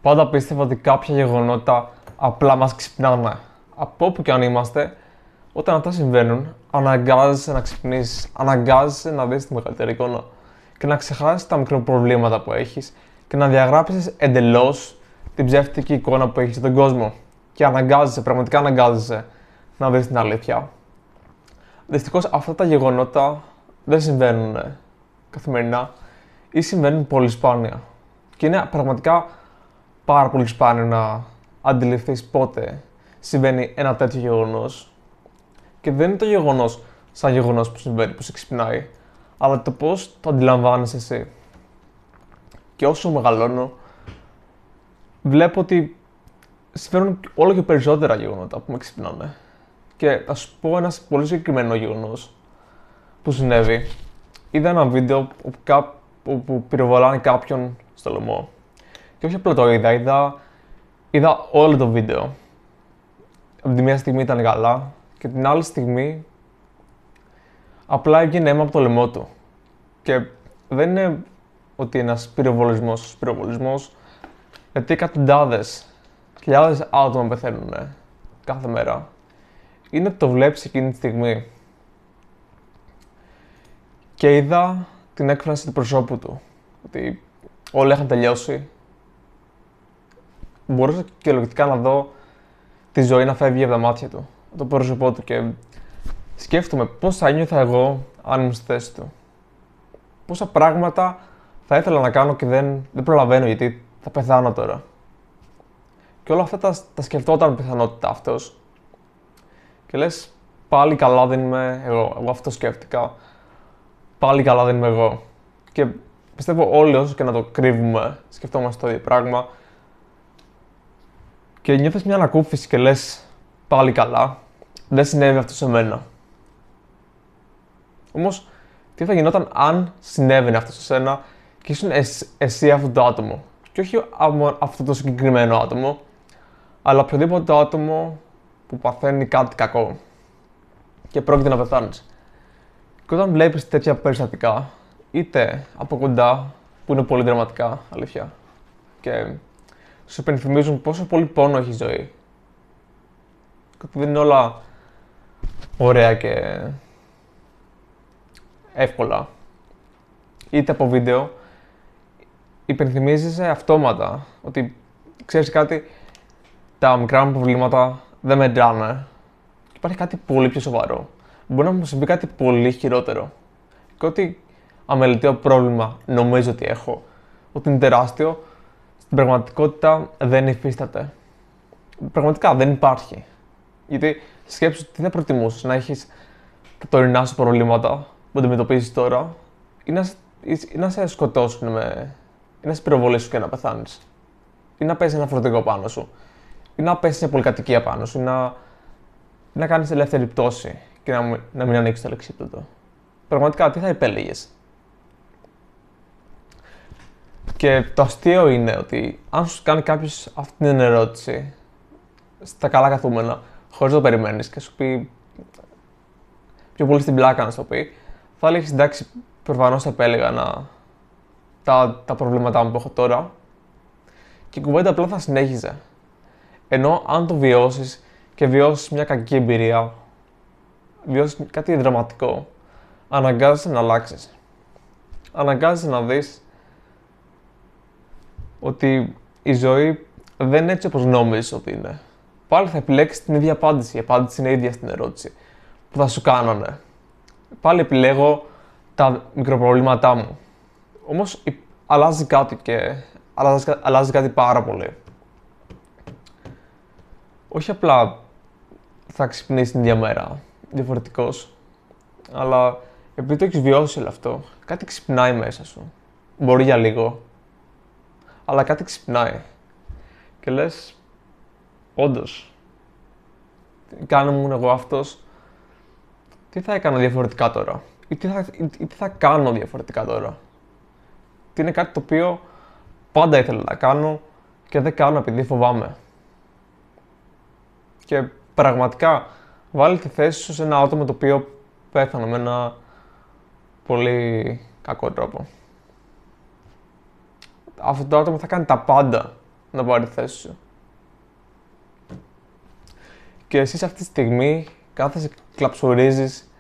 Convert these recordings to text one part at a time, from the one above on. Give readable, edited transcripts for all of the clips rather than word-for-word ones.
Πάντα πίστευα ότι κάποια γεγονότα απλά μας ξυπνάνε. Από όπου και αν είμαστε, όταν αυτά συμβαίνουν, αναγκάζεσαι να ξυπνήσεις, αναγκάζεσαι να δεις τη μεγαλύτερη εικόνα και να ξεχάσεις τα μικροπροβλήματα που έχεις και να διαγράψεις εντελώς την ψεύτικη εικόνα που έχεις στον κόσμο. Και αναγκάζεσαι, πραγματικά αναγκάζεσαι να δεις την αλήθεια. Δυστυχώς αυτά τα γεγονότα δεν συμβαίνουν καθημερινά ή συμβαίνουν πολύ σπάνια. Και είναι πραγματικά πάρα πολύ σπάνιο να αντιληφθείς πότε συμβαίνει ένα τέτοιο γεγονός. Και δεν είναι το γεγονός σαν γεγονός που συμβαίνει, που σε ξυπνάει, αλλά το πώς το αντιλαμβάνεσαι εσύ. Και όσο μεγαλώνω, βλέπω ότι συμβαίνουν όλο και περισσότερα γεγονότα που με ξυπνάνε. Και θα σου πω ένα πολύ συγκεκριμένο γεγονός που συνέβη. Είδα ένα βίντεο όπου πυροβολάνε κάποιον στο λαιμό. Και όχι απλά το είδα όλο το βίντεο. Από τη μία στιγμή ήταν καλά και την άλλη στιγμή απλά έβγαινε αίμα από το λαιμό του. Και δεν είναι ότι ένας πυροβολισμός, γιατί εκατοντάδες, χιλιάδες άτομα πεθαίνουν κάθε μέρα. Είναι ότι το βλέπεις εκείνη τη στιγμή. Και είδα την έκφραση του προσώπου του, ότι όλα είχαν τελειώσει. Μπορούσα και λογικά να δω τη ζωή να φεύγει από τα μάτια του, από το πρόσωπό του, και σκέφτομαι πώς θα νιώθα εγώ αν ήμουν στη θέση του. Πόσα πράγματα θα ήθελα να κάνω και δεν προλαβαίνω γιατί θα πεθάνω τώρα. Και όλα αυτά τα σκεφτόταν πιθανότητα αυτός. Και λες, πάλι καλά δεν είμαι εγώ αυτό σκέφτηκα. Πάλι καλά δεν είμαι εγώ. Και πιστεύω όλοι, όσο και να το κρύβουμε, σκεφτόμαστε το ίδιο πράγμα. Και νιώθεις μια ανακούφιση και λες, πάλι καλά, δεν συνέβη αυτό σε μένα. Όμως, τι θα γινόταν αν συνέβαινε αυτό σε σένα και ήσουν εσύ αυτό το άτομο? Και όχι αυτό το συγκεκριμένο άτομο, αλλά οποιοδήποτε άτομο που παθαίνει κάτι κακό και πρόκειται να πεθάνεις. Και όταν βλέπεις τέτοια περιστατικά, είτε από κοντά, που είναι πολύ δραματικά, αλήθεια, και σου υπενθυμίζουν πόσο πολύ πόνο έχει η ζωή, και ότι δεν είναι όλα ωραία και εύκολα, είτε από βίντεο, υπενθυμίζεσαι αυτόματα ότι ξέρεις κάτι, τα μικρά μου προβλήματα δεν μετράνε και υπάρχει κάτι πολύ πιο σοβαρό. Μπορεί να μου συμβεί κάτι πολύ χειρότερο. Και ό,τι αμεληταίο πρόβλημα νομίζω ότι έχω, ότι είναι τεράστιο, στην πραγματικότητα δεν υφίσταται. Πραγματικά δεν υπάρχει. Γιατί σκέψου τι θα προτιμούσες, να έχεις τα τωρινά σου προβλήματα που αντιμετωπίζεις τώρα, ή να σε σκοτώσουν ή να σε πυροβολήσουν και να πεθάνεις, ή να πέσει ένα φορτηγό πάνω σου, ή να πέσει μια πολυκατοικία πάνω σου, ή να κάνεις ελεύθερη πτώση και να μην ανοίξεις το αλεξίπτωτο. Πραγματικά, τι θα επέλεγες? Και το αστείο είναι ότι αν σου κάνει κάποιος αυτή την ερώτηση στα καλά καθούμενα, χωρίς να το περιμένεις και σου πει πιο πολύ στην πλάκα να σου το πει, θα έλεγες εντάξει, προφανώς θα επέλεγα τα προβλήματά μου που έχω τώρα, και η κουβέντα απλά θα συνέχιζε. Ενώ αν το βιώσεις και βιώσεις μια κακή εμπειρία, βιώσεις κάτι δραματικό, αναγκάζεσαι να αλλάξεις. Αναγκάζεσαι να δεις ότι η ζωή δεν είναι έτσι όπως νόμιζες ότι είναι. Πάλι θα επιλέξεις την ίδια απάντηση. Η απάντηση είναι ίδια στην ερώτηση που θα σου κάνανε. Πάλι επιλέγω τα μικροπροβλήματά μου. Όμως αλλάζει κάτι και αλλάζει κάτι πάρα πολύ. Όχι απλά θα ξυπνήσεις την ίδια μέρα, διαφορετικός, αλλά επειδή το έχεις βιώσει όλο αυτό, κάτι ξυπνάει μέσα σου. Μπορεί για λίγο, αλλά κάτι ξυπνάει. Και λες, όντως, κάνω μου εγώ αυτός, τι θα έκανα διαφορετικά τώρα, ή τι θα κάνω διαφορετικά τώρα. Τι είναι κάτι το οποίο πάντα ήθελα να κάνω και δεν κάνω επειδή φοβάμαι. Και πραγματικά, βάλει τη θέση σου σε ένα άτομο το οποίο πέθανε με ένα πολύ κακό τρόπο. Αυτό το άτομο θα κάνει τα πάντα να πάρει τη θέση σου. Και εσύ σε αυτή τη στιγμή κάθεσαι, κλαψουρίζεις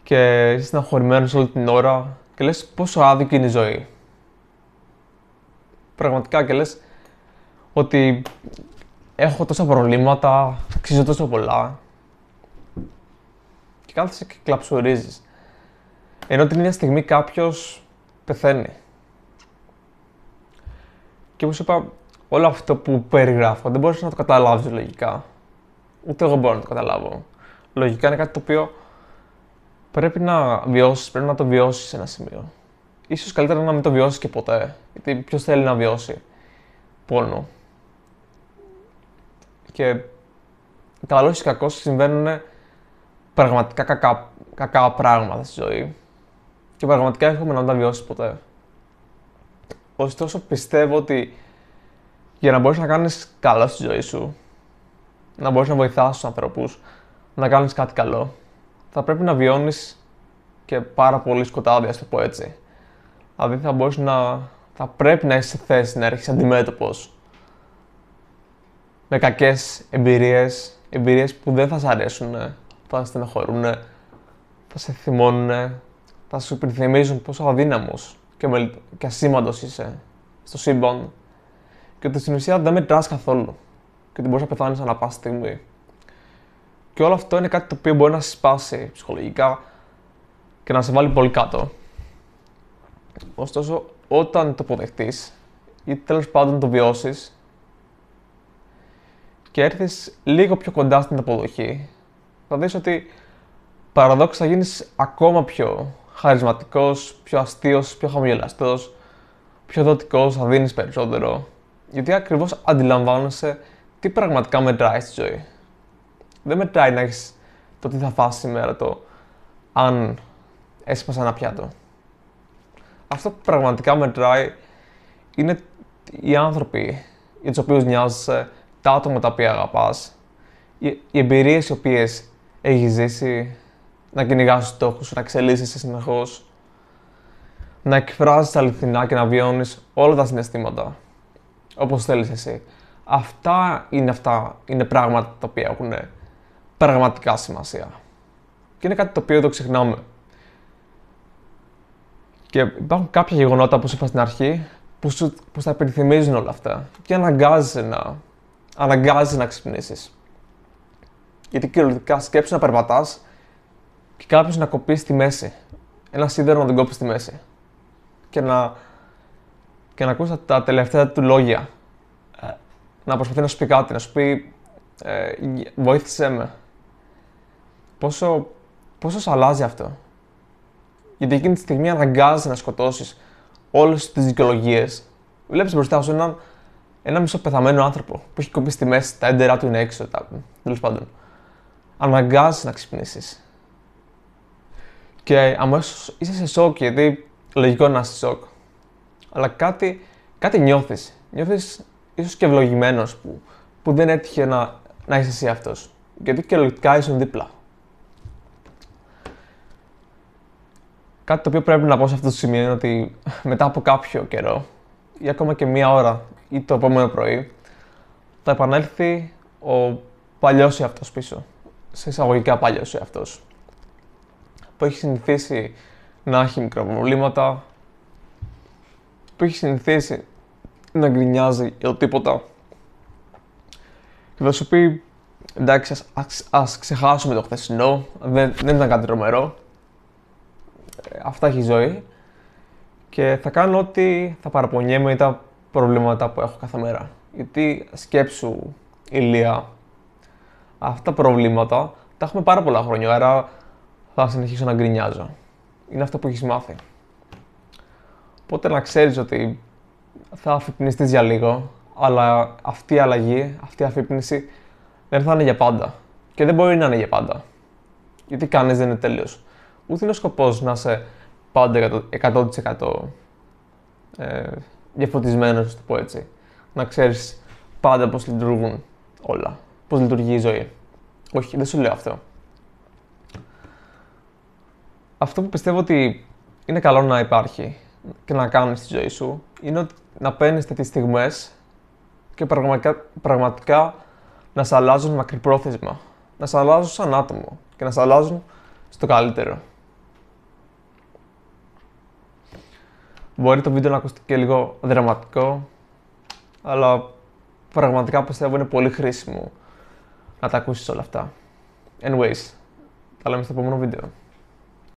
και είσαι στεναχωρημένος όλη την ώρα και λες πόσο άδικη είναι η ζωή. Πραγματικά, και λες ότι έχω τόσα προβλήματα, αξίζω τόσο πολλά. Και κάθεσαι και κλαψουρίζεις. Ενώ την ίδια στιγμή κάποιος πεθαίνει. Και όπως είπα, όλο αυτό που περιγράφω δεν μπορείς να το καταλάβεις λογικά. Ούτε εγώ μπορώ να το καταλάβω. Λογικά είναι κάτι το οποίο πρέπει να βιώσεις, πρέπει να το βιώσεις σε ένα σημείο. Ίσως καλύτερα να μην το βιώσεις και ποτέ. Γιατί ποιος θέλει να βιώσει πόνο. Και καλώς ή κακώς συμβαίνουν πραγματικά κακά πράγματα στη ζωή. Και πραγματικά έχουμε να μην τα βιώσεις ποτέ. Ωστόσο, πιστεύω ότι για να μπορείς να κάνεις καλά στη ζωή σου, να μπορείς να βοηθάς τους ανθρώπους, να κάνεις κάτι καλό, θα πρέπει να βιώνεις και πάρα πολύ σκοτάδι, ας το πω έτσι. Δηλαδή θα πρέπει να είσαι σε θέση να έρχεσαι αντιμέτωπος με κακές εμπειρίες που δεν θα σ' αρέσουν, θα σε στεναχωρούν, θα σε θυμώνουν, θα σου υπενθυμίζουν πόσο αδύναμος και ασήμαντος είσαι στο σύμπαν και ότι στην ουσία δεν μετράς καθόλου και ότι μπορείς να πεθάνεις ανά πάσα στιγμή. Και όλο αυτό είναι κάτι το οποίο μπορεί να σε σπάσει ψυχολογικά και να σε βάλει πολύ κάτω. Ωστόσο, όταν το αποδεχτείς ή τέλος πάντων το βιώσεις και έρθεις λίγο πιο κοντά στην αποδοχή, θα δεις ότι παραδόξως θα γίνεις ακόμα πιο χαρισματικός, πιο αστείος, πιο χαμογελαστός, πιο δοτικός, θα δίνεις περισσότερο. Γιατί ακριβώς αντιλαμβάνεσαι τι πραγματικά μετράει στη ζωή. Δεν μετράει να έχεις το τι θα φας σήμερα, το αν έσπασα ένα πιάτο. Αυτό που πραγματικά μετράει είναι οι άνθρωποι για τους οποίους νοιάζεσαι, τα άτομα τα οποία αγαπάς, οι εμπειρίες οι οποίες έχεις ζήσει, να κυνηγάς τους στόχους σου, να εξελίσσεσαι συνεχώς, να εκφράζεις αληθινά και να βιώνεις όλα τα συναισθήματα όπως θέλεις εσύ. Αυτά είναι πράγματα τα οποία έχουν πραγματικά σημασία. Και είναι κάτι το οποίο το ξεχνάμε. Και υπάρχουν κάποια γεγονότα, όπως είπα στην αρχή, που θα υπενθυμίζουν όλα αυτά και αναγκάζεσαι να ξυπνήσεις. Γιατί κυριολεκτικά σκέψου να περπατάς και κάποιος να κοπεί στη μέση. Ένα σίδερο να τον κόψει στη μέση. Και να ακούσει τα τελευταία του λόγια. Να προσπαθεί να σου πει κάτι, να σου πει βοήθησέ με. Πόσο σ' αλλάζει αυτό. Γιατί εκείνη τη στιγμή αναγκάζεσαι να σκοτώσεις όλες τις δικαιολογίες. Βλέπεις μπροστά σου έναν μισοπεθαμένο άνθρωπο που έχει κοπεί στη μέση, τα έντερά του είναι έξω, τέλος πάντων. Αναγκάζεσαι να ξυπνήσεις. Και αμέσως είσαι σε σοκ, γιατί λογικό να είσαι σε σοκ. Αλλά κάτι νιώθεις. Νιώθεις ίσως και ευλογημένος που δεν έτυχε να είσαι εσύ αυτός. Γιατί και λογικά ήσουν δίπλα. Κάτι το οποίο πρέπει να πω σε αυτό το σημείο είναι ότι μετά από κάποιο καιρό ή ακόμα και μία ώρα ή το επόμενο πρωί θα επανέλθει ο παλιός εαυτός πίσω. Σε εισαγωγικά παλιός εαυτός. Που έχει συνηθίσει να έχει μικροπροβλήματα, που έχει συνηθίσει να γκρινιάζει για το τίποτα και θα σου πει εντάξει, ας ξεχάσουμε το χθεσινό, δεν ήταν κάτι τρομερό, αυτά έχει η ζωή και θα κάνω ό,τι θα παραπονιέμαι για τα προβλήματα που έχω κάθε μέρα. Γιατί σκέψου, Ηλία, αυτά τα προβλήματα τα έχουμε πάρα πολλά χρόνια, άρα θα συνεχίσω να γκρινιάζω. Είναι αυτό που έχεις μάθει. Οπότε να ξέρεις ότι θα αφυπνιστείς για λίγο, αλλά αυτή η αλλαγή, αυτή η αφύπνιση δεν θα είναι για πάντα. Και δεν μπορεί να είναι για πάντα. Γιατί κανείς δεν είναι τέλειος. Ούτε είναι ο σκοπός να είσαι πάντα 100% διαφωτισμένος, το πω έτσι. Να ξέρεις πάντα πώς λειτουργούν όλα. Πώς λειτουργεί η ζωή. Όχι, δεν σου λέω αυτό. Αυτό που πιστεύω ότι είναι καλό να υπάρχει και να κάνεις στη ζωή σου είναι ότι να παίρνεις τέτοιες στιγμές και πραγματικά να σε αλλάζουν μακρυπρόθεσμα. Να σε αλλάζουν σαν άτομο και να σε αλλάζουν στο καλύτερο. Μπορεί το βίντεο να ακουστεί και λίγο δραματικό, αλλά πραγματικά πιστεύω είναι πολύ χρήσιμο να τα ακούσεις όλα αυτά. Anyways, τα λέμε στο επόμενο βίντεο.